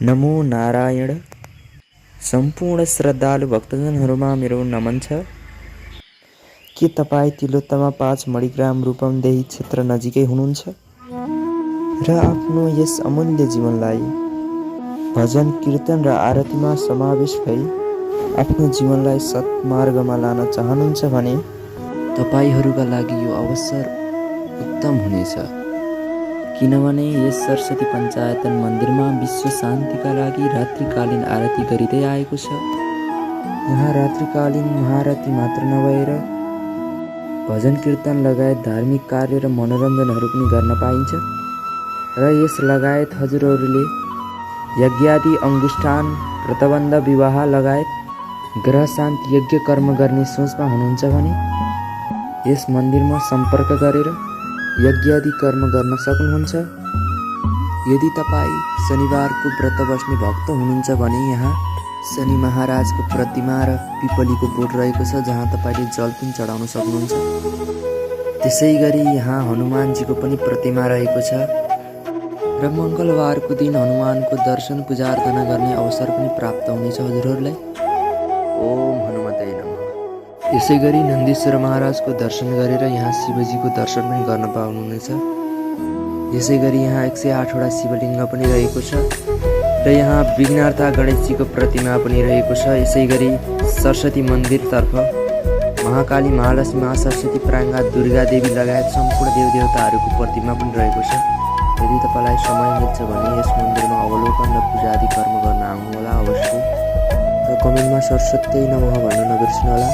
नमो नारायण। सम्पूर्ण श्रद्धालु भक्तजनहरूमा मेरो नमन छ। के तपाईँ तिलोत्तमा 5 मणिग्राम रूपन्देही क्षेत्र नजिकै हुनुहुन्छ र आफ्नो यस अमूल्य जीवनलाई भजन कीर्तन र आरतीमा समावेश भई आफ्नो जीवनलाई सत्मार्गमा लान चाहनुहुन्छ भने तपाईहरूका लागि यो अवसर उत्तम हुनेछ। किनभने यस सरस्वती पञ्चायतन मन्दिरमा विश्व शान्तिका लागि रात्रिकालीन आरती गरिँदै आएको छ। यहाँ रात्रिकालीन महाआरती मात्र नभएर भजन कीर्तन लगायत धार्मिक कार्य र मनोरञ्जनहरू पनि गर्न पाइन्छ र यस लगायत हजुरहरूले यज्ञादि अंगुष्ठान व्रतबन्ध विवाह लगायत ग्रह शान्ति यज्ञ कर्म गर्ने सोचमा हुनुहुन्छ भने यस मन्दिरमा सम्पर्क गरेर यज्ञादि कर्म गर्न सक्नुहुन्छ। यदि तपाईँ शनिबारको व्रत बस्ने भक्त हुनुहुन्छ भने यहाँ शनि महाराजको प्रतिमा र पिपलीको बोट रहेको छ जहाँ तपाईँले जल पनि चढाउन सक्नुहुन्छ। त्यसै गरी यहाँ हनुमानजीको पनि प्रतिमा रहेको छ र मङ्गलबारको दिन हनुमानको दर्शन पूजा अर्चना गर्ने अवसर पनि प्राप्त हुनेछ हजुरहरूलाई। ओम हनुमते नमः। यसै गरी नन्दीश्वर महाराजको दर्शन गरेर यहाँ शिवजीको दर्शन पनि गर्न पाउनुहुनेछ। यसै गरी यहाँ 108वटा शिवलिङ्ग पनि रहेको छ र यहाँ विघ्नहर्ता गणेशजीको प्रतिमा पनि रहेको छ। यसै गरी सरस्वती मन्दिरतर्फ महाकाली, महालक्ष्मी, महासरस्वती, प्राङ्गा, दुर्गा देवी लगायत सम्पूर्ण देवदेवताहरूको प्रतिमा पनि रहेको छ। यदि तपाईँलाई समय मिल्छ भने यस मन्दिरमा अवलोकन र पूजा आदि कर्म गर्न आउनुहोला अवश्य र कमेन्टमा सरस्वती नमः भन्न नबिर्सनुहोला।